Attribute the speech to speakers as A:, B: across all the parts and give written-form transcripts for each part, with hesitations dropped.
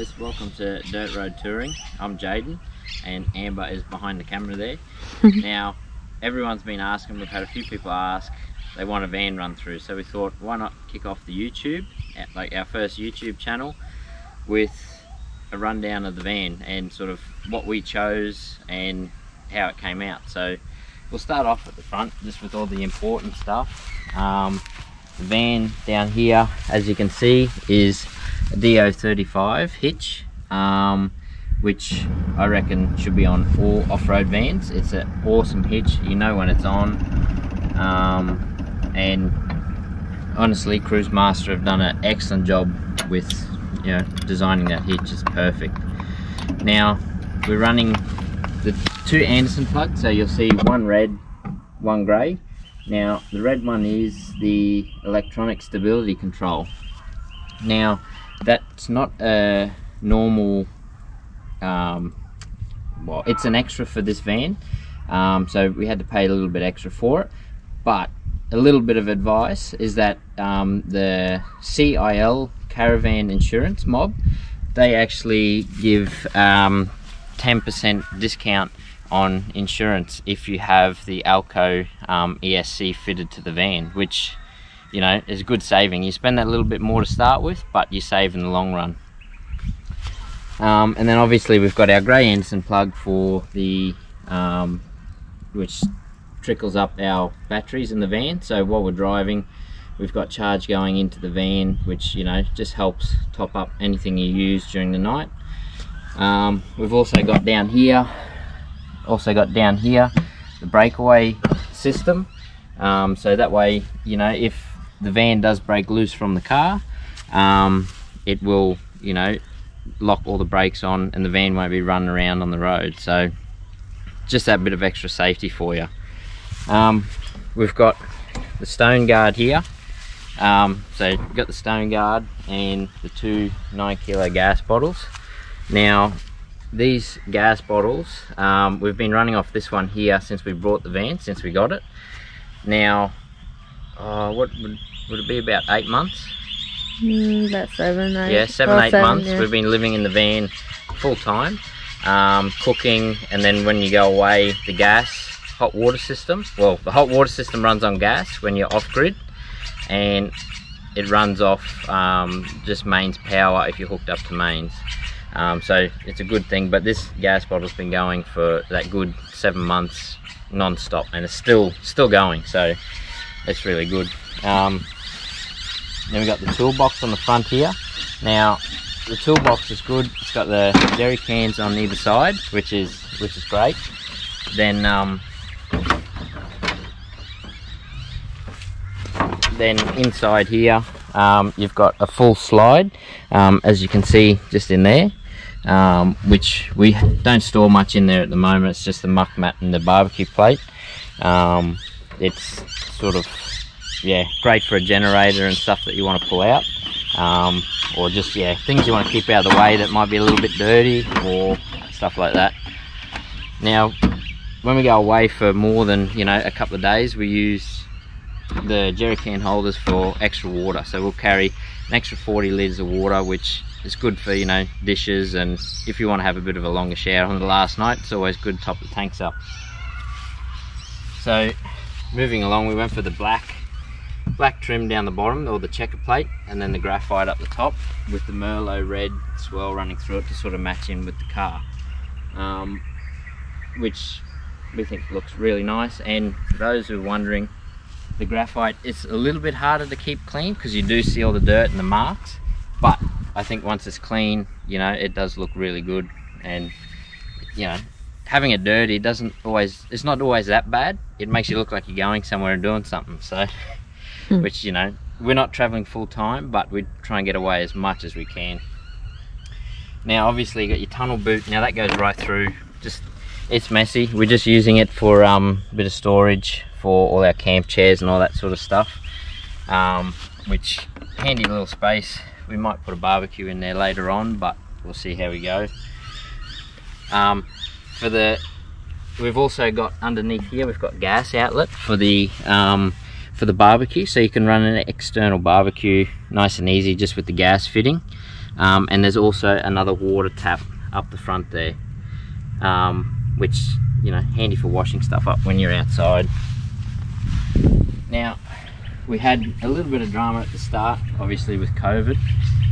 A: guys, welcome to Dirt Road Touring. I'm Jaden and Amber is behind the camera there. Now everyone's been asking, we've had a few people ask, they want a van run through, so we thought why not kick off the YouTube, like our first YouTube channel, with a rundown of the van and sort of what we chose and how it came out. So we'll start off at the front just with all the important stuff. The van down here, as you can see, is a DO35 hitch, which I reckon should be on all off-road vans. It's an awesome hitch, you know when it's on, and honestly Cruise Master have done an excellent job with, you know, designing that hitch. Is perfect. Now we're running the two Anderson plugs, so you'll see one red, one grey. Now the red one is the electronic stability control. Now that's not a normal, well, it's an extra for this van, so we had to pay a little bit extra for it. But a little bit of advice is that the CIL caravan insurance mob, they actually give 10% discount on insurance if you have the Alco ESC fitted to the van, which, you know, is a good saving. You spend that little bit more to start with, but you save in the long run. And then obviously we've got our grey Anderson plug for the which trickles up our batteries in the van, so while we're driving we've got charge going into the van, which, you know, just helps top up anything you use during the night. We've also got down here the breakaway system, so that way, you know, if the van does break loose from the car, it will, you know, lock all the brakes on and the van won't be running around on the road. So just that bit of extra safety for you. We've got the stone guard here, so we've got the stone guard and the two 9 kilo gas bottles. Now these gas bottles, we've been running off this one here since we brought the van, since we got it. Now what would it be, about 8 months?
B: About 7, 8.
A: Yeah, 7 months. Yeah. We've been living in the van full time, cooking, and then when you go away, the gas hot water system, well, the hot water system runs on gas when you're off grid, and it runs off just mains power if you're hooked up to mains. So it's a good thing, but this gas bottle's been going for that good 7 months non-stop, and it's still going, so it's really good. Then we got the toolbox on the front here. Now the toolbox is good. It's got the jerry cans on either side, which is great. Then inside here, you've got a full slide, as you can see just in there, which we don't store much in there at the moment. It's just the muck mat and the barbecue plate. It's sort of, yeah, great for a generator and stuff that you want to pull out, or just, yeah, things you want to keep out of the way that might be a little bit dirty or stuff like that. Now when we go away for more than, you know, a couple of days, we use the jerry can holders for extra water, so we'll carry an extra 40 litres of water, which is good for, you know, dishes, and if you want to have a bit of a longer shower on the last night, it's always good to top the tanks up. So moving along, we went for the black trim down the bottom, or the checker plate, and then the graphite up the top with the Merlot red swirl running through it to sort of match in with the car, which we think looks really nice. And for those who are wondering, the graphite is a little bit harder to keep clean because you do see all the dirt and the marks, but I think once it's clean, you know, it does look really good. And, you know, having it dirty it's not always that bad. It makes you look like you're going somewhere and doing something, so which, you know, we're not traveling full time, but we try and get away as much as we can. Now obviously you got your tunnel boot. Now that goes right through, just, it's messy. We're just using it for a bit of storage for all our camp chairs and all that sort of stuff, which handy little space. We might put a barbecue in there later on, but we'll see how we go. We've also got underneath here, we've got gas outlet for the barbecue, so you can run an external barbecue nice and easy just with the gas fitting. and there's also another water tap up the front there, which, you know, handy for washing stuff up when you're outside. Now, we had a little bit of drama at the start, obviously with COVID,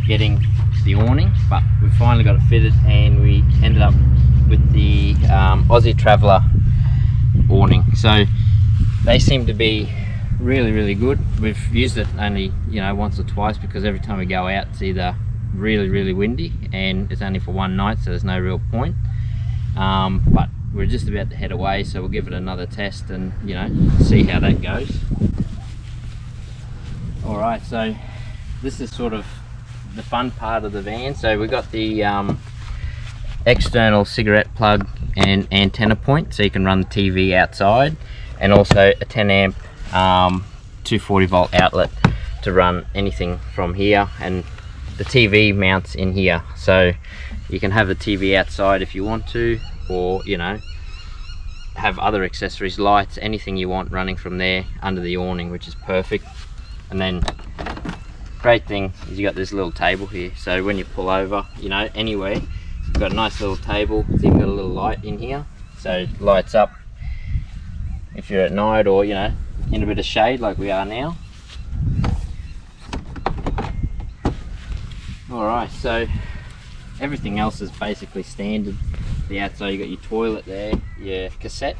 A: getting the awning, but we finally got it fitted, and we ended up with the Aussie Traveller awning. So they seem to be really good. We've used it only, you know, once or twice, because every time we go out it's either really windy, and it's only for one night, so there's no real point. But we're just about to head away, so we'll give it another test and, you know, see how that goes. Alright, so this is sort of the fun part of the van. So we got the external cigarette plug and antenna point, so you can run the TV outside, and also a 10 amp 240 volt outlet to run anything from here, and the TV mounts in here, so you can have the TV outside if you want to, or, you know, have other accessories, lights, anything you want running from there under the awning, which is perfect. And then great thing is you got this little table here, so when you pull over, you know, anywhere, you've got a nice little table. It's even got a little light in here, so it lights up if you're at night, or, you know, in a bit of shade like we are now. Alright, so everything else is basically standard. The outside, you got your toilet there, your cassette,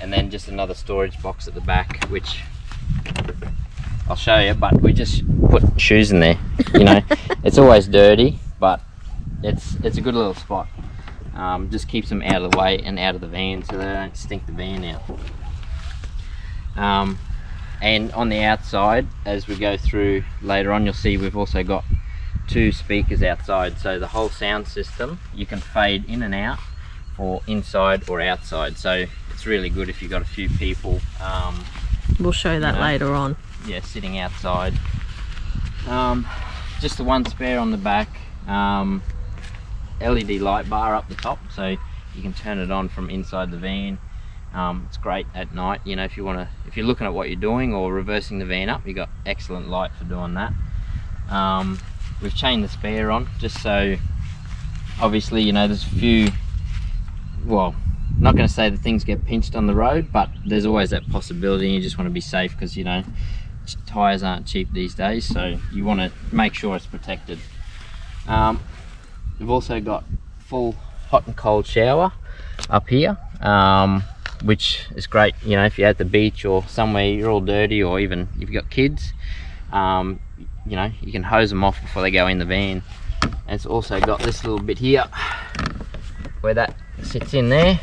A: and then just another storage box at the back, which I'll show you, but we just put shoes in there. You know, it's always dirty, but it's a good little spot. Just keeps them out of the way and out of the van, so they don't stink the van out. And on the outside, as we go through later on, you'll see we've also got 2 speakers outside, so the whole sound system you can fade in and out for inside or outside, so it's really good if you've got a few people.
B: We'll show that, you know, later on.
A: Yeah, sitting outside. Just the one spare on the back, LED light bar up the top, so you can turn it on from inside the van. It's great at night, you know, if you're looking at what you're doing or reversing the van up, you got excellent light for doing that. We've chained the spare on, just so, obviously, you know, there's a few, well, not going to say that things get pinched on the road, but there's always that possibility, and you just want to be safe, because, you know, tyres aren't cheap these days, so you want to make sure it's protected. We've also got full hot and cold shower up here, which is great, you know, if you're at the beach or somewhere you're all dirty, or even if you've got kids, you know, you can hose them off before they go in the van. And it's also got this little bit here where that sits in there.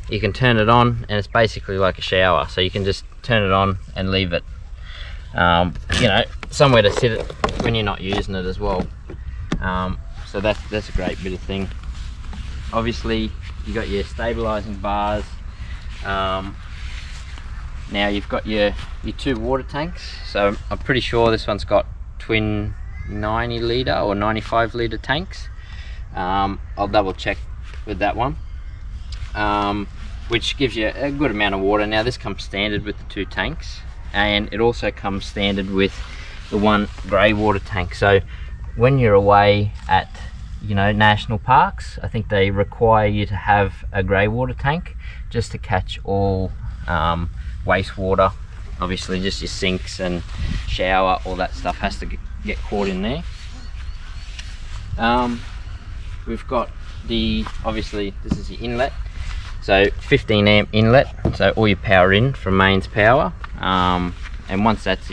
A: You can turn it on, and it's basically like a shower, so you can just turn it on and leave it, you know, somewhere to sit it when you're not using it as well. So that's a great bit of thing. Obviously you got your stabilizing bars. Now you've got your 2 water tanks, so I'm pretty sure this one's got twin 90 litre or 95 litre tanks. I'll double check with that one, which gives you a good amount of water. Now this comes standard with the 2 tanks, and it also comes standard with the 1 grey water tank. So when you're away at, you know, national parks, I think they require you to have a grey water tank just to catch all wastewater. Obviously just your sinks and shower, all that stuff has to get caught in there. We've got obviously this is your inlet, so 15 amp inlet, so all your power in from mains power, and once that's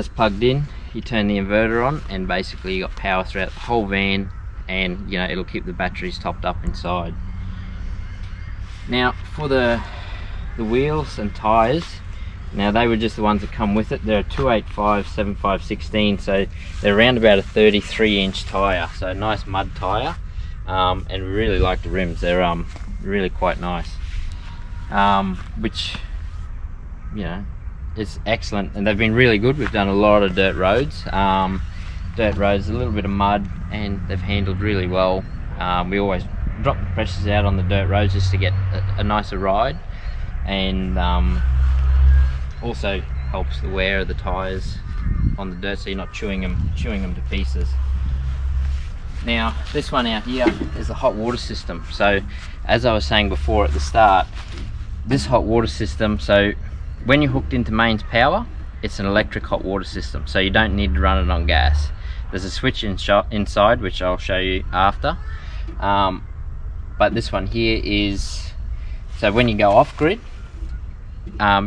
A: plugged in, you turn the inverter on, and basically you got power throughout the whole van, and, you know, it'll keep the batteries topped up inside. Now for the wheels and tires, now they were just the ones that come with it. They're a 285 75 16, so they're around about a 33-inch tire, so a nice mud tire, and we really like the rims. They're really quite nice, which, you know, is excellent, and they've been really good. We've done a lot of dirt roads, a little bit of mud, and they've handled really well. We always drop the pressures out on the dirt roads just to get a nicer ride, and also helps the wear of the tires on the dirt, so you're not chewing them to pieces. Now this one out here is the hot water system. So as I was saying before at the start, this hot water system, so when you're hooked into mains power, it's an electric hot water system, so you don't need to run it on gas. There's a switch inside, which I'll show you after. But this one here is, so when you go off grid,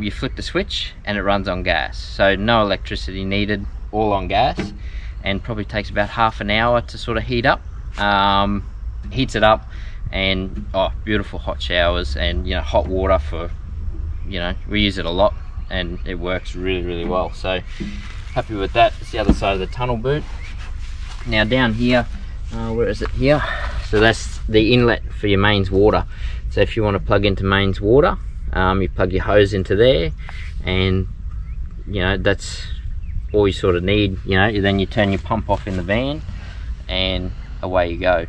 A: you flick the switch and it runs on gas. So no electricity needed, all on gas, and probably takes about half an hour to sort of heat up. Heats it up, and beautiful hot showers, and hot water for, we use it a lot and it works really well. So happy with that. It's the other side of the tunnel boot. Now down here, where is it here? So that's the inlet for your mains water. So if you want to plug into mains water, you plug your hose into there, and that's all you sort of need. Then you turn your pump off in the van and away you go.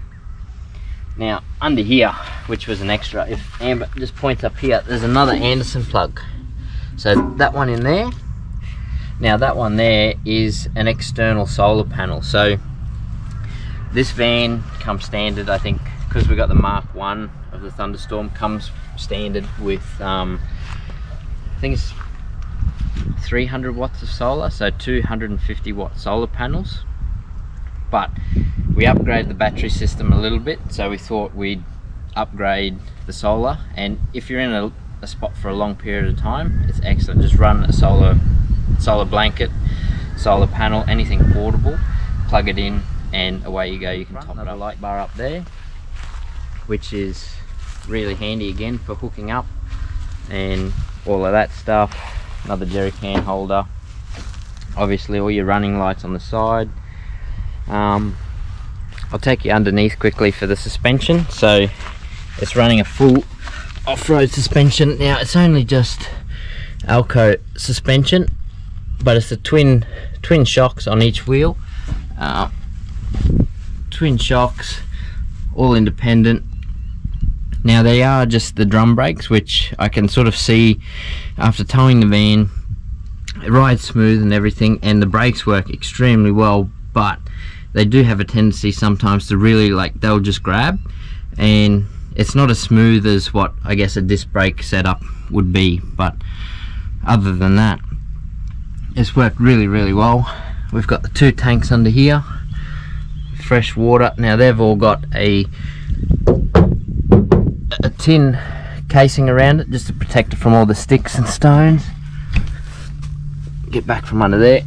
A: Now under here, which was an extra, if Amber just points up here, there's another Anderson plug. So that one in there, now that one there is an external solar panel. So this van comes standard, I think, because we got the Mark 1 of the Thunderstorm, comes standard with I think it's 300 watts of solar, so 250 watt solar panels. But we upgraded the battery system a little bit, so we thought we'd upgrade the solar. And if you're in a spot for a long period of time, it's excellent. Just run a solar blanket, solar panel, anything portable, plug it in, and away you go. You can top another light bar up there, which is really handy again for hooking up and all of that stuff. Another jerry can holder, obviously all your running lights on the side. I'll take you underneath quickly for the suspension. So it's running a full off-road suspension. Now it's only just Alco suspension, but it's the twin shocks on each wheel. Twin shocks, all independent. Now they are just the drum brakes, which I can sort of see after towing the van. It rides smooth and everything, and the brakes work extremely well, but they do have a tendency sometimes to really, they'll just grab, and it's not as smooth as what I guess a disc brake setup would be. But other than that, it's worked really well. We've got the 2 tanks under here, fresh water. Now they've all got a tin casing around it just to protect it from all the sticks and stones. Get back from under there.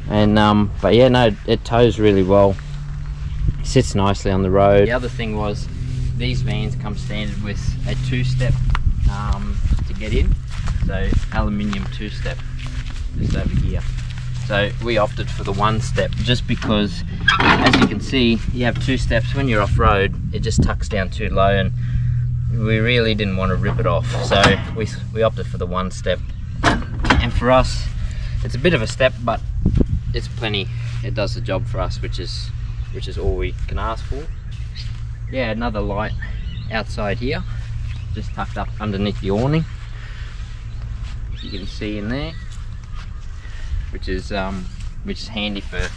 A: And but yeah, no, it tows really well. It sits nicely on the road. The other thing was, these vans come standard with a 2-step to get in. So aluminium 2-step just over here. So we opted for the 1-step just because, as you can see, you have 2 steps. When you're off-road, it just tucks down too low, and we really didn't want to rip it off. So we opted for the 1-step. And for us, it's a bit of a step, but it's plenty. It does the job for us, which is all we can ask for. Yeah, another light outside here, just tucked up underneath the awning. You can see in there, which is handy for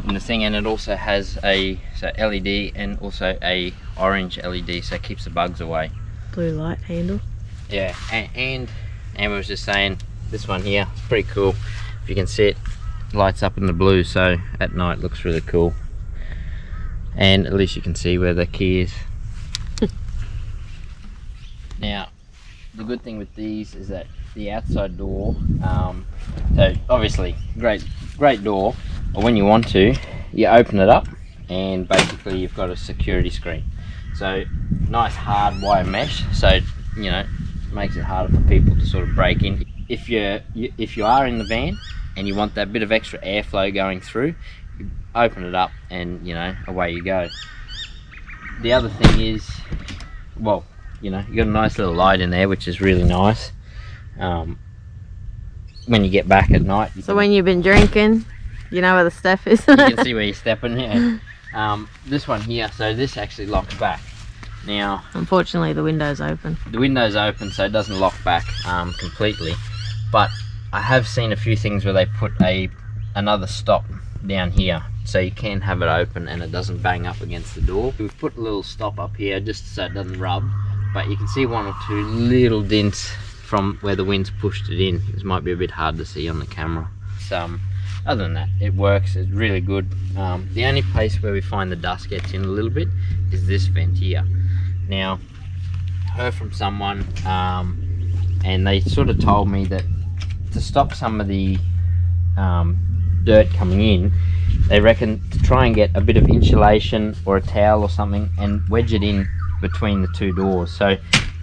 A: in the thing. And it also has a LED and also a orange LED, so it keeps the bugs away.
B: Blue light handle. Yeah,
A: and Amber was just saying, this one here is pretty cool. If you can see it, lights up in the blue, so at night looks really cool. And at least you can see where the key is. Now, the good thing with these is that the outside door, so obviously great door, but when you want to, you open it up and basically you've got a security screen. So nice hard wire mesh, so makes it harder for people to sort of break in. If you are in the van and you want that bit of extra airflow going through, you open it up and away you go. The other thing is, well, you got a nice little light in there, which is really nice. When you get back at night,
B: so when you've been drinking, you know where the step is.
A: You can see where you're stepping. Yeah. This one here, so this actually locks back. Now,
B: unfortunately, the window's open.
A: The window's open, so it doesn't lock back completely. But I have seen a few things where they put another stop down here, so you can have it open and it doesn't bang up against the door. We've put a little stop up here just so it doesn't rub, but you can see one or two little dents from where the wind's pushed it in. This might be a bit hard to see on the camera. So, other than that, it works. It's really good. The only place where we find the dust gets in a little bit is this vent here. Now, I heard from someone, and they sort of told me that to stop some of the dirt coming in, they reckon to try and get a bit of insulation or a towel or something and wedge it in between the two doors. So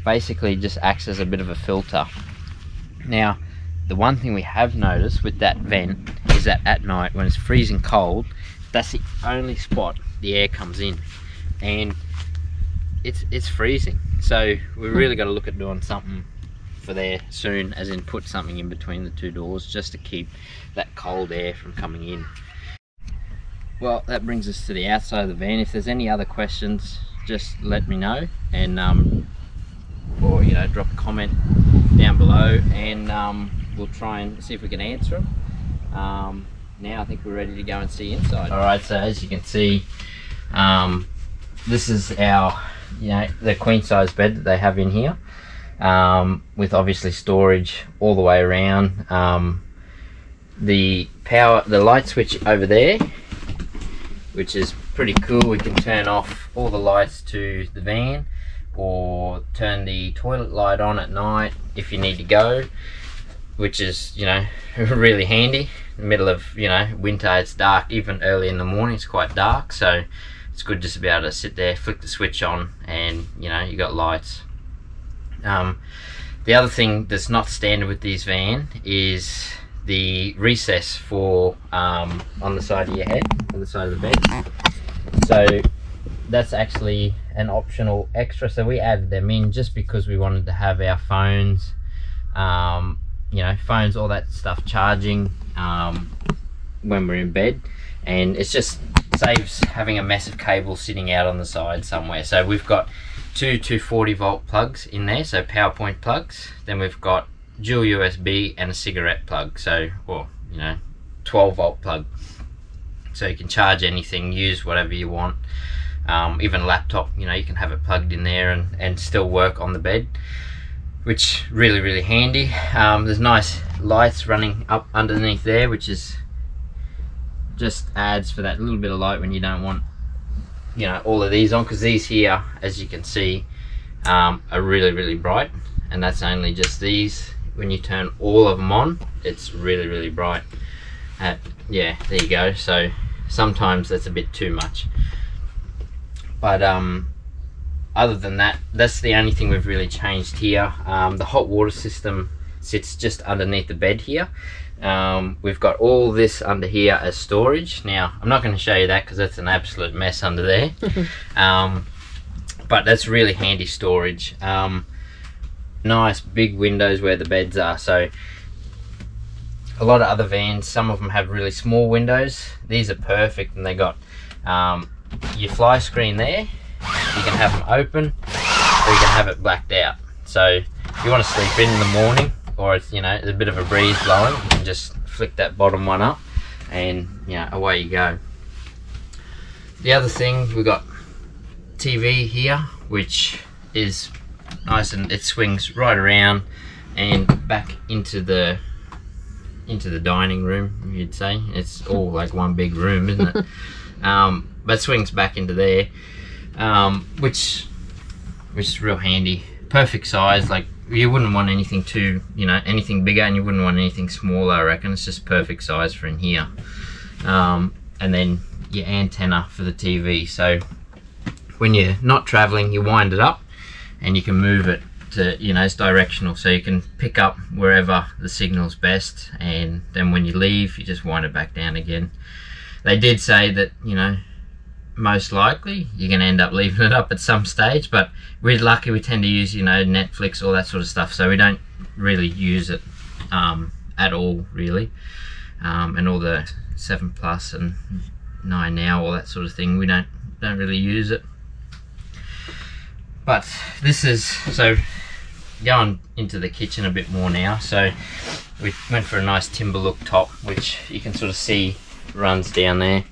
A: basically just acts as a bit of a filter. Now, the one thing we have noticed with that vent is that at night when it's freezing cold, that's the only spot the air comes in, and it's freezing. So we've really got to look at doing something for there soon, as in put something in between the two doors just to keep that cold air from coming in. Well, that brings us to the outside of the van. If there's any other questions, just let me know, and or you know, drop a comment down below, and we'll try and see if we can answer them. Now I think we're ready to go and see inside. Alright, so as you can see, this is our, you know, the queen size bed that they have in here, with obviously storage all the way around. The light switch over there, which is pretty cool. We can turn off all the lights to the van, or turn the toilet light on at night if you need to go, which is, you know, really handy. In the middle of, you know, winter, it's dark. Even early in the morning it's quite dark, so it's good just to be able to sit there, flick the switch on, and you know, you got lights. The other thing that's not standard with these van is the recess for on the side of your head, on the side of the bed. So that's actually an optional extra, so we added them in just because we wanted to have our phones, you know, phones, all that stuff charging when we're in bed, and it's just saves having a mess of cable sitting out on the side somewhere. So we've got two 240 volt plugs in there, so PowerPoint plugs. Then we've got dual USB and a cigarette plug, so, or you know, 12 volt plug, so you can charge anything, use whatever you want. Even a laptop, you know, you can have it plugged in there and still work on the bed, which really handy. There's nice lights running up underneath there, which is just adds for that little bit of light when you don't want, you know, all of these on, because these here, as you can see, are really bright, and that's only just these. When you turn all of them on, it's really bright. Yeah, there you go. So sometimes that's a bit too much, but other than that, that's the only thing we've really changed here. The hot water system sits just underneath the bed here. We've got all this under here as storage. Now I'm not going to show you that because that's an absolute mess under there. But that's really handy storage. Nice big windows where the beds are. So a lot of other vans, some of them have really small windows. These are perfect, and they got your fly screen there. You can have them open, or you can have it blacked out. So if you want to sleep in the morning, or it's, you know, there's a bit of a breeze blowing, you can just flick that bottom one up, and you know, away you go. The other thing, we've got TV here, which is nice, and it swings right around and back into the dining room, you'd say. It's all like one big room, isn't it? But it swings back into there, which is real handy. Perfect size. Like, you wouldn't want anything too, you know, anything bigger, and you wouldn't want anything smaller. I reckon it's just perfect size for in here. And then your antenna for the TV, so when you're not traveling, you wind it up and you can move it to, you know, it's directional, so you can pick up wherever the signal's best, and then when you leave, you just wind it back down again. They did say that, you know, most likely you're going to end up leaving it up at some stage, but we're lucky. We tend to use, you know, Netflix, all that sort of stuff, so we don't really use it at all, really. And all the 7 Plus and 9 Now, all that sort of thing, we don't really use it. But this is, so going into the kitchen a bit more now. So we went for a nice timber look top, which you can sort of see runs down there.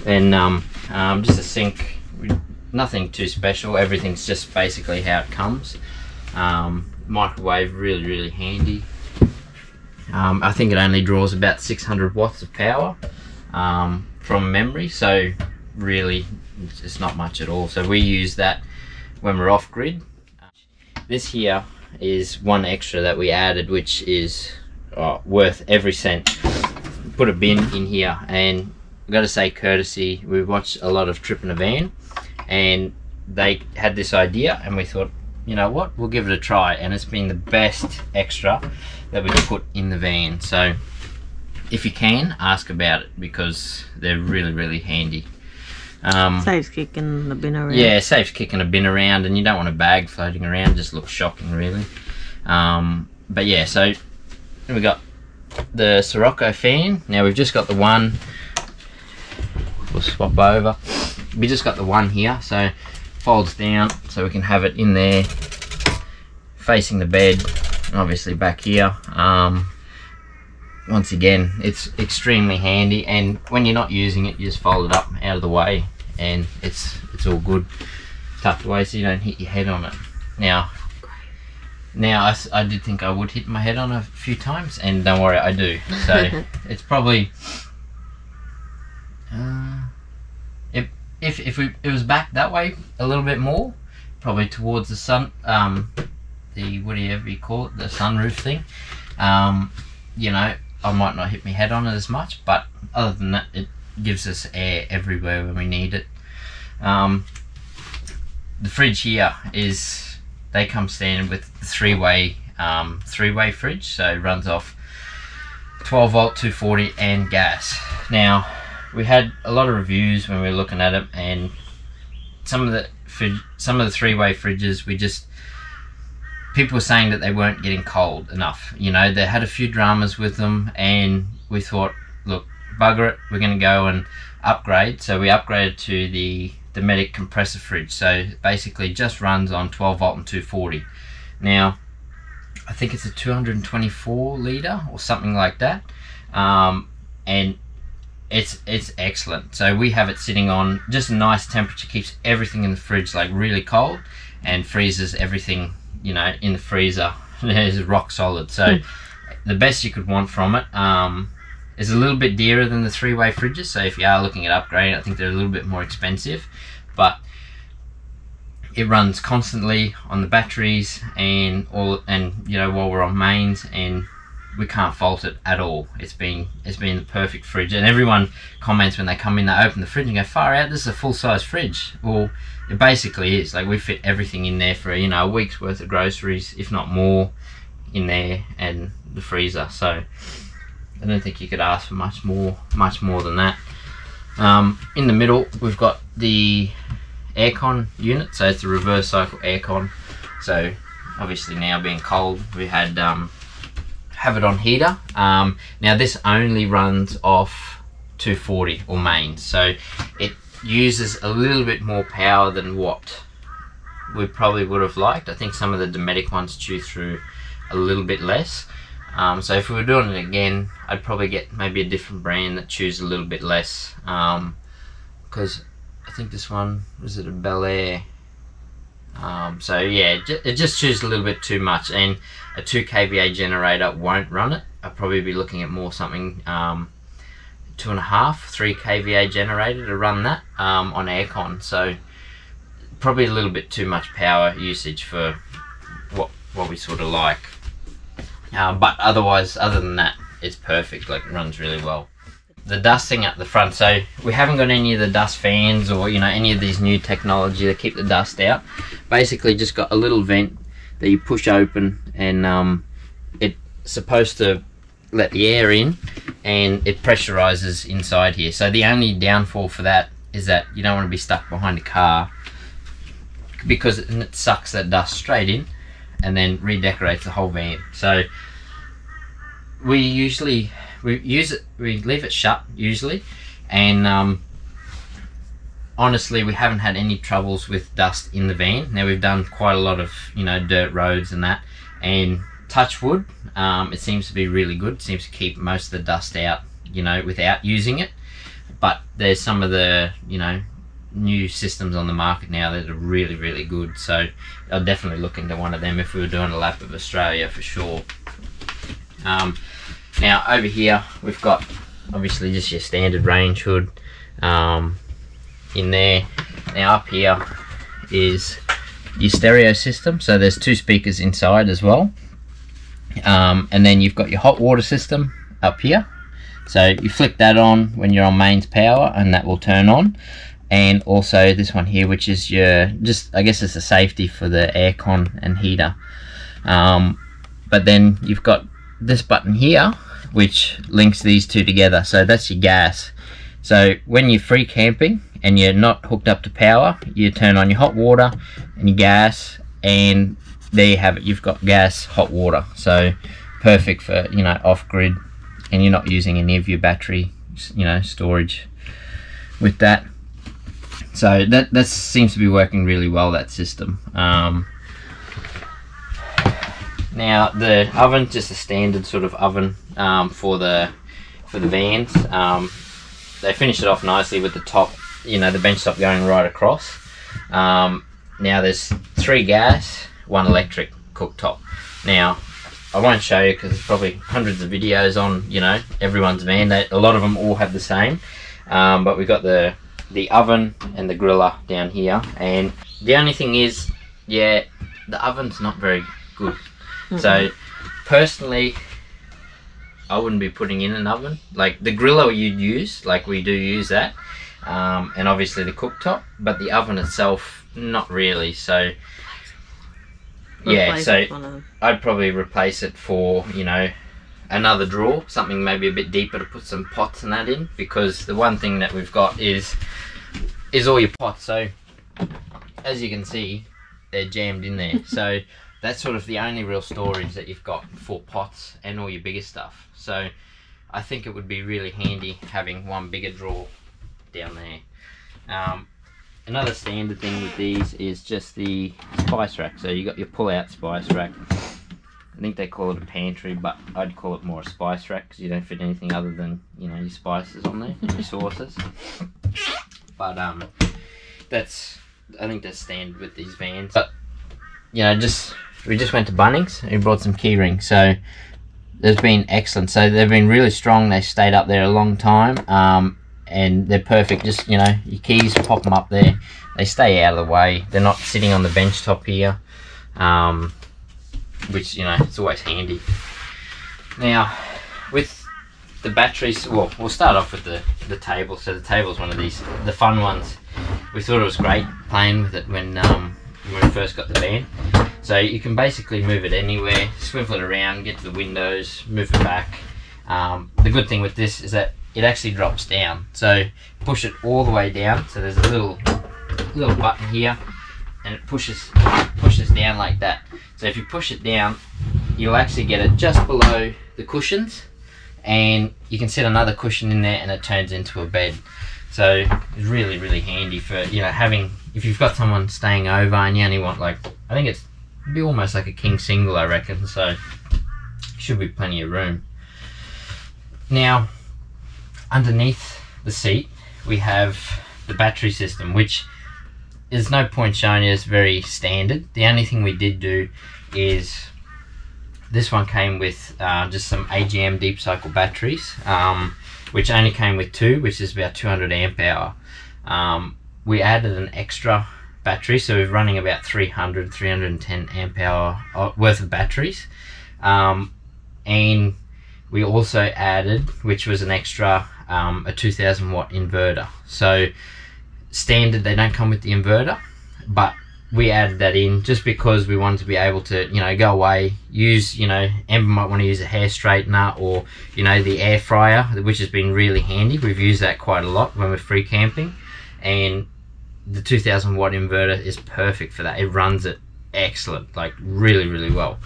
A: and just a sink, nothing too special, everything's just basically how it comes. Microwave, really handy. I think it only draws about 600 watts of power from memory, so really it's not much at all. So we use that when we're off grid. This here is one extra that we added, which is worth every cent. Put a bin in here, and I've got to say, courtesy, we watched a lot of Trip in a Van, and they had this idea, and we thought, you know what, we'll give it a try, and it's been the best extra that we can put in the van. So if you can, ask about it, because they're really handy.
B: Saves kicking the bin around.
A: Yeah, saves kicking a bin around, and you don't want a bag floating around, it just looks shocking really. But yeah, so we got the Sirocco Fan. Now we've just got the one, we'll swap over. We just got the one here, so folds down so we can have it in there facing the bed, and obviously back here. Once again, it's extremely handy, and when you're not using it, you just fold it up out of the way, and it's all good, tucked away so you don't hit your head on it. Now I did think I would hit my head on a few times, and don't worry, I do. So it's probably if it was back that way a little bit more, probably towards the sun, the whatever you call it, the sunroof thing, you know, I might not hit my head on it as much, but other than that, it gives us air everywhere when we need it. The fridge here is, they come standard with three-way fridge, so it runs off 12 volt 240 and gas. Now we had a lot of reviews when we were looking at it, and some of the three-way fridges, people were saying that they weren't getting cold enough. You know, they had a few dramas with them, and we thought, look, bugger it, we're going to go and upgrade. So we upgraded to the Dometic compressor fridge. So it basically just runs on 12 volt and 240. Now I think it's a 224 litre or something like that, and it's excellent. So we have it sitting on just a nice temperature, keeps everything in the fridge like really cold, and freezes everything, you know, in the freezer. It's rock solid. So the best you could want from it. Is a little bit dearer than the three-way fridges, so if you are looking at upgrading, I think they're a little bit more expensive, but it runs constantly on the batteries and you know, while we're on mains, and we can't fault it at all. It's been the perfect fridge, and everyone comments when they come in, they open the fridge and go, far out, this is a full-size fridge. Well, it basically is. Like, we fit everything in there for, you know, a week's worth of groceries, if not more, in there, and the freezer. So I don't think you could ask for much more than that. In the middle, we've got the Aircon unit, so it's a reverse cycle Aircon. So obviously now being cold, we had have it on heater. Now this only runs off 240 or mains, so it uses a little bit more power than what we probably would have liked. I think some of the Dometic ones chew through a little bit less. So if we were doing it again, I'd probably get maybe a different brand that chews a little bit less, because I think this one, was it a Bel Air? So yeah, it just chews a little bit too much, and a 2 kVA generator won't run it. I'd probably be looking at more something 2.5, 3 kVA generator to run that on Aircon. So probably a little bit too much power usage for what we sort of like. But otherwise, other than that, it's perfect. Like, it runs really well. The dusting at the front, so we haven't got any of the dust fans or, you know, any of these new technology that keep the dust out. Basically just got a little vent that you push open, and it's supposed to let the air in, and it pressurizes inside here. So the only downfall for that is that you don't want to be stuck behind a car, because it sucks that dust straight in and then redecorates the whole van. So we leave it shut usually, and honestly, we haven't had any troubles with dust in the van. Now, we've done quite a lot of, you know, dirt roads and that, and touch wood, it seems to be really good. It seems to keep most of the dust out, you know, without using it. but there's some of the, you know, new systems on the market now that are really, really good. So I'll definitely look into one of them if we were doing a lap of Australia for sure. Now over here we've got obviously just your standard range hood in there. Now up here is your stereo system, so there's 2 speakers inside as well, and then you've got your hot water system up here, so you flick that on when you're on mains power and that will turn on. And also this one here, which is your, just I guess it's a safety for the aircon and heater. But then you've got this button here which links these two together, so that's your gas. So when you're free camping and you're not hooked up to power, you turn on your hot water and your gas, and there you have it, you've got gas, hot water. So perfect for, you know, off-grid, and you're not using any of your battery, you know, storage with that. So that seems to be working really well, that system. Now the oven, just a standard sort of oven for the vans. They finished it off nicely with the top, you know, the bench top going right across. Now there's 3 gas, 1 electric cooktop. Now I won't show you because there's probably hundreds of videos on, you know, everyone's van. A lot of them all have the same, but we've got the oven and the griller down here, and the only thing is, yeah, the oven's not very good. So personally I wouldn't be putting in an oven. Like the griller you'd use, like we do use that, and obviously the cooktop, but the oven itself not really. So yeah, so I'd probably replace it for, you know, another drawer, something maybe a bit deeper to put some pots and that in, because the one thing that we've got is all your pots. So as you can see, they're jammed in there. So that's sort of the only real storage that you've got for pots and all your bigger stuff. So I think it would be really handy having one bigger drawer down there. Another standard thing with these is just the spice rack. So you got your pull-out spice rack. I think they call it a pantry, but I'd call it more a spice rack because you don't fit anything other than, you know, your spices on there, your sauces. But I think that's standard with these vans. But you know, we just went to Bunnings and we brought some key rings. So they've been excellent. So they've been really strong. They stayed up there a long time, and they're perfect. Just, you know, your keys, pop them up there. They stay out of the way. They're not sitting on the bench top here, which, you know, it's always handy. Now with the batteries, well, we'll start off with the table. So the table's one of these, the fun ones. We thought it was great playing with it when we first got the van. So you can basically move it anywhere, swivel it around, get to the windows, move it back. The good thing with this is that it actually drops down. So push it all the way down. So there's a little button here, and it pushes down like that. So if you push it down, you'll actually get it just below the cushions, and you can set another cushion in there and it turns into a bed. So it's really, really handy for, you know, having, if you've got someone staying over and you only want, like, I think it'd be almost like a king single, I reckon. So should be plenty of room. Now underneath the seat we have the battery system, which is no point showing you, it's very standard. The only thing we did do is this one came with just some AGM deep cycle batteries, which only came with 2, which is about 200 amp hour. We added an extra battery, so we're running about 310 amp hour worth of batteries, and we also added, which was an extra, a 2000 watt inverter. So standard, they don't come with the inverter, but we added that in just because we wanted to be able to, you know, go away, use, you know, Amber might want to use a hair straightener, or, you know, the air fryer, which has been really handy. We've used that quite a lot when we're free camping, and the 2000 watt inverter is perfect for that. It runs it excellent, like really, really well.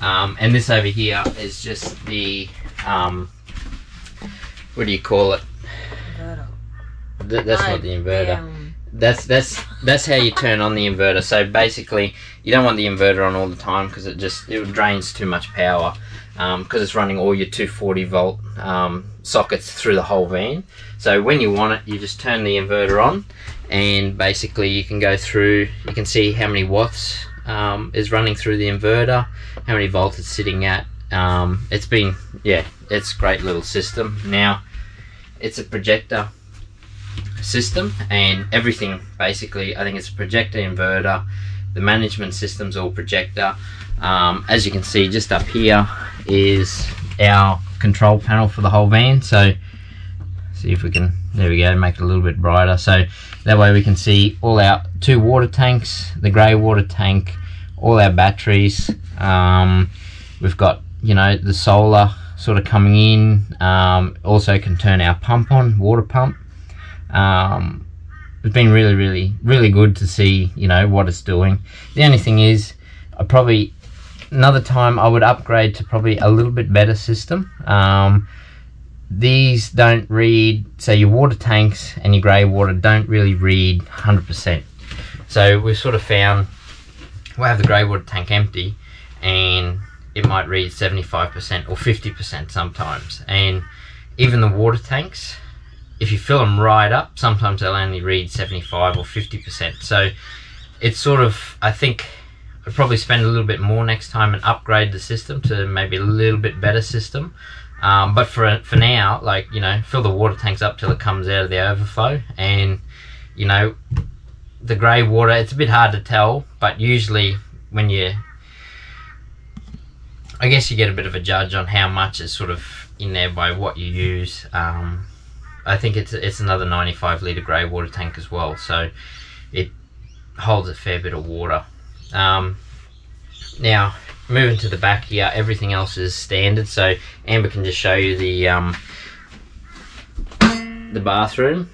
A: And this over here is just the what do you call it? Inverter. That's not the inverter. That's how you turn on the inverter. So basically you don't want the inverter on all the time because it drains too much power, because it's running all your 240 volt sockets through the whole van. So when you want it, you just turn the inverter on, and basically you can go through, you can see how many watts is running through the inverter, how many volts it's sitting at. It's been, yeah, it's a great little system. Now it's a projector system, and everything basically, I think it's a projector inverter, the management system's all projector. As you can see, just up here is our control panel for the whole van. So see if we can, there we go, make it a little bit brighter, so that way we can see all our 2 water tanks, the grey water tank, all our batteries. We've got, you know, the solar sort of coming in. Also can turn our pump on, water pump. It's been really good to see, you know, what it's doing. The only thing is, I probably, another time I would upgrade to probably a little bit better system. These don't read, so your water tanks and your grey water don't really read 100%. So we've sort of found, we'll have the grey water tank empty and it might read 75% or 50% sometimes. And even the water tanks, if you fill them right up, sometimes they'll only read 75 or 50%. So it's sort of, I think I'd probably spend a little bit more next time and upgrade the system to maybe a little bit better system. But for now, like, you know, fill the water tanks up till it comes out of the overflow. And, you know, the grey water, it's a bit hard to tell, but usually when you, I guess you get a bit of a judge on how much is sort of in there by what you use. I think it's another 95 litre grey water tank as well, so it holds a fair bit of water. Now moving to the back here, everything else is standard, so Amber can just show you the bathroom,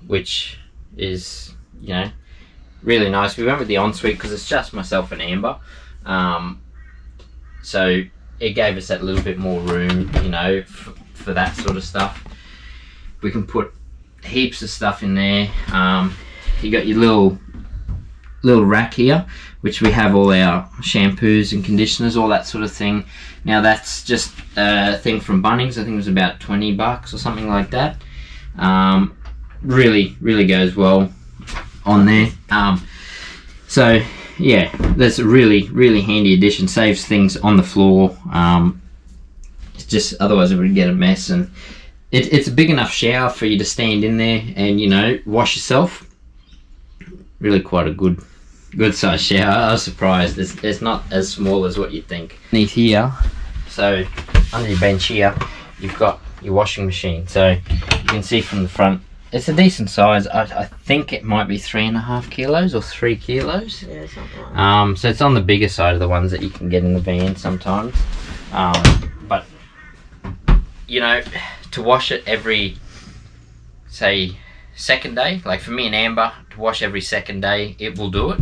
A: which is, you know, really nice. We went with the ensuite because it's just myself and Amber, so it gave us that little bit more room, you know, for that sort of stuff. We can put heaps of stuff in there. You got your little rack here, which we have all our shampoos and conditioners, all that sort of thing. Now that's just a thing from Bunnings. I think it was about 20 bucks or something like that. Really goes well on there. So yeah, that's a really handy addition. Saves things on the floor. It's just, otherwise it would get a mess. And it's a big enough shower for you to stand in there and, you know, wash yourself. Really quite a good size shower. I was surprised. It's not as small as what you'd think. Beneath here, so under your bench here, you've got your washing machine. So you can see from the front, it's a decent size. I think it might be 3.5 kilos or 3 kilos.
B: Yeah, something like that.
A: So it's on the bigger side of the ones that you can get in the van sometimes. But you know, to wash it every, say, second day, like for me and Amber, to wash every second day, it will do it.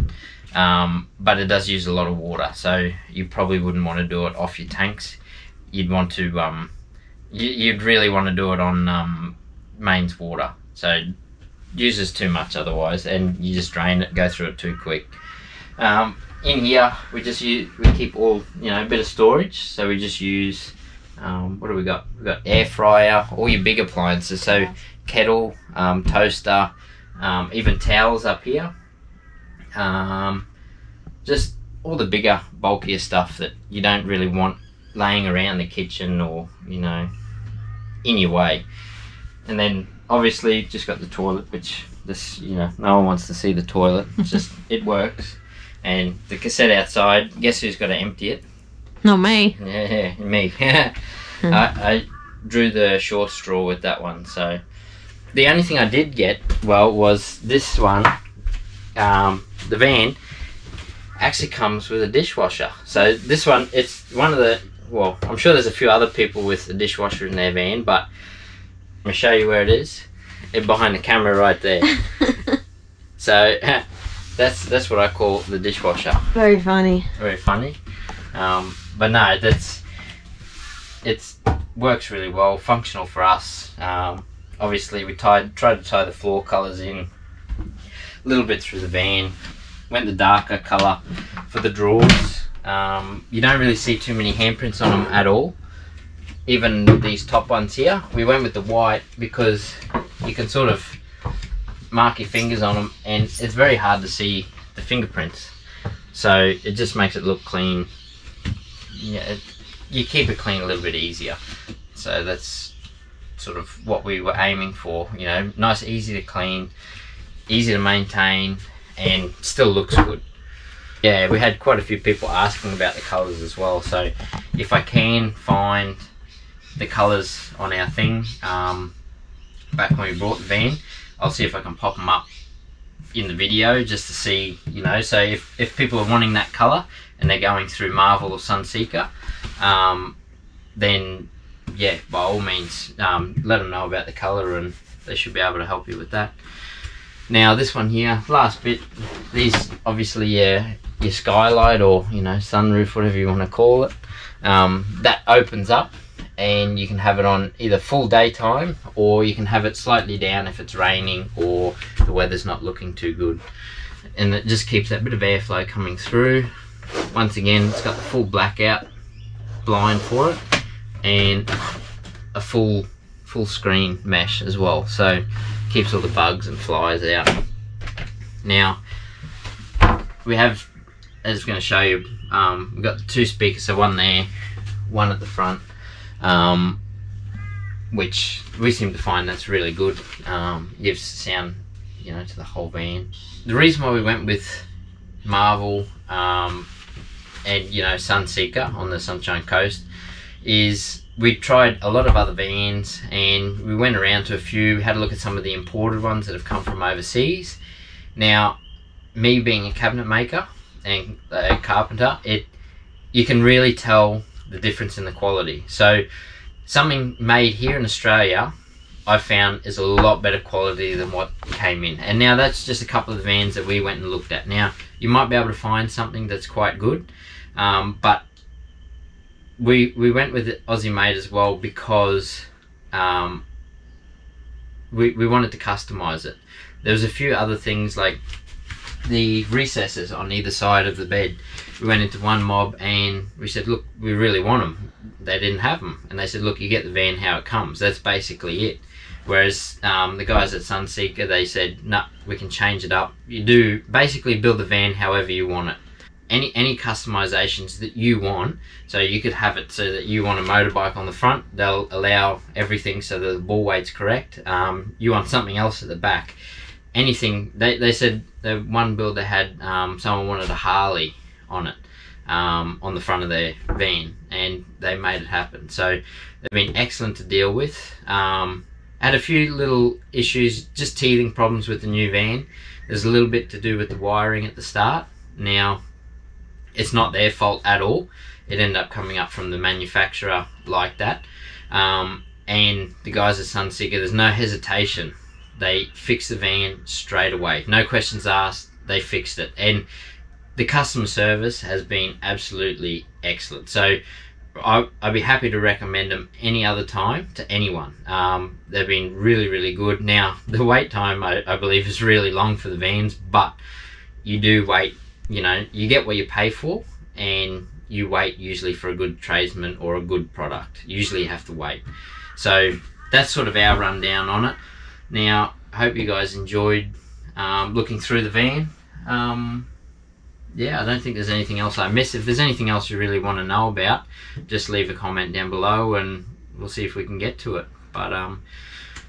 A: But it does use a lot of water, so you probably wouldn't want to do it off your tanks. You'd want to, you'd really want to do it on mains water. So it uses too much otherwise, and you just drain it, go through it too quick. In here, we keep all, you know, a bit of storage. So we just use, what do we got? We've got air fryer, all your big appliances. So kettle, toaster, even towels up here. Just all the bigger, bulkier stuff that you don't really want laying around the kitchen or, you know, in your way. And then obviously just got the toilet, which this, you know, no one wants to see the toilet. It's just, it works. And the cassette outside, guess who's got to empty it?
B: Not me.
A: Yeah, me. I drew the short straw with that one. So the only thing I did get, well, was this one. The van actually comes with a dishwasher. So this one, it's one of the, well, I'm sure there's a few other people with a dishwasher in their van, but I'm going to show you where it is. It's behind the camera right there. So that's what I call the dishwasher.
B: Very funny.
A: Very funny. But no, it works really well, functional for us. Obviously we tried to tie the floor colours in a little bit through the van. Went the darker colour for the drawers. You don't really see too many handprints on them at all. even these top ones here, we went with the white because you can sort of mark your fingers on them, and it's very hard to see the fingerprints. So it just makes it look clean. Yeah, you keep it clean a little bit easier. So that's sort of what we were aiming for, you know, nice, easy to clean, easy to maintain, and still looks good. Yeah, we had quite a few people asking about the colours as well, so if I can find the colours on our thing back when we brought the van, I'll see if I can pop them up in the video just to see, you know. So if people are wanting that colour and they're going through Marvel or Sunseeker, then yeah, by all means, let them know about the colour and they should be able to help you with that. Now this one here, last bit, these obviously your skylight, or you know, sunroof, whatever you want to call it, that opens up and you can have it on either full daytime, or you can have it slightly down if it's raining or the weather's not looking too good, and it just keeps that bit of airflow coming through. Once again, it's got the full blackout blind for it and a full screen mesh as well, so keeps all the bugs and flies out. Now we have, as I was going to show you, we've got the two speakers, so one there, one at the front, which we seem to find that's really good. Gives sound, you know, to the whole van. The reason why we went with Marvel and, you know, Sunseeker on the Sunshine Coast is we tried a lot of other vans and we went around to a few, had a look at some of the imported ones that have come from overseas. Now, me being a cabinet maker and a carpenter, you can really tell the difference in the quality. So something made here in Australia, I found, is a lot better quality than what came in. And now that's just a couple of the vans that we went and looked at. Now you might be able to find something that's quite good, but we went with it Aussie made as well because we wanted to customize it. There was a few other things like the recesses on either side of the bed. We went into one mob and we said, look, we really want them. They didn't have them, and they said, look, you get the van how it comes. That's basically it. Whereas the guys at Sunseeker, they said, no, we can change it up. You do basically build the van however you want it. Any customizations that you want, so you could have it so that you want a motorbike on the front, they'll allow everything so that the ball weight's correct. You want something else at the back, anything. They said the one build they had, someone wanted a Harley on it, on the front of their van, and they made it happen. So they've been excellent to deal with. Had a few little issues, just teething problems with the new van. There's a little bit to do with the wiring at the start. Now, it's not their fault at all. It ended up coming up from the manufacturer like that. And the guys at Sunseeker, there's no hesitation. They fixed the van straight away. No questions asked, they fixed it. And the customer service has been absolutely excellent. So I'd be happy to recommend them any other time to anyone. They've been really, really good. Now, the wait time, I believe, is really long for the vans, but you do wait. You know, you get what you pay for, and you wait usually for a good tradesman or a good product. Usually you have to wait. So that's sort of our rundown on it. Now, I hope you guys enjoyed looking through the van. Yeah, I don't think there's anything else I missed. If there's anything else you really want to know about, just leave a comment down below and we'll see if we can get to it. But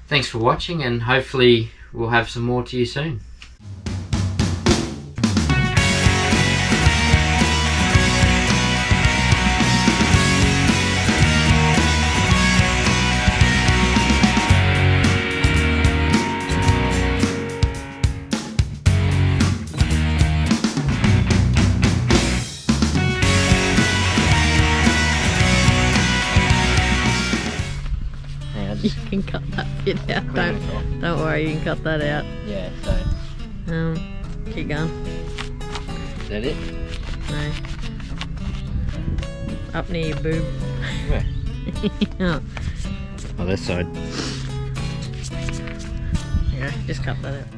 A: thanks for watching, and hopefully we'll have some more to you soon.
B: You can cut that bit out. Don't worry, you can cut that out.
A: Yeah, so
B: keep going.
A: Is that it?
B: No. Up near your boob.
A: Where?
B: Oh.
A: Oh, this side.
B: Yeah, just cut that out.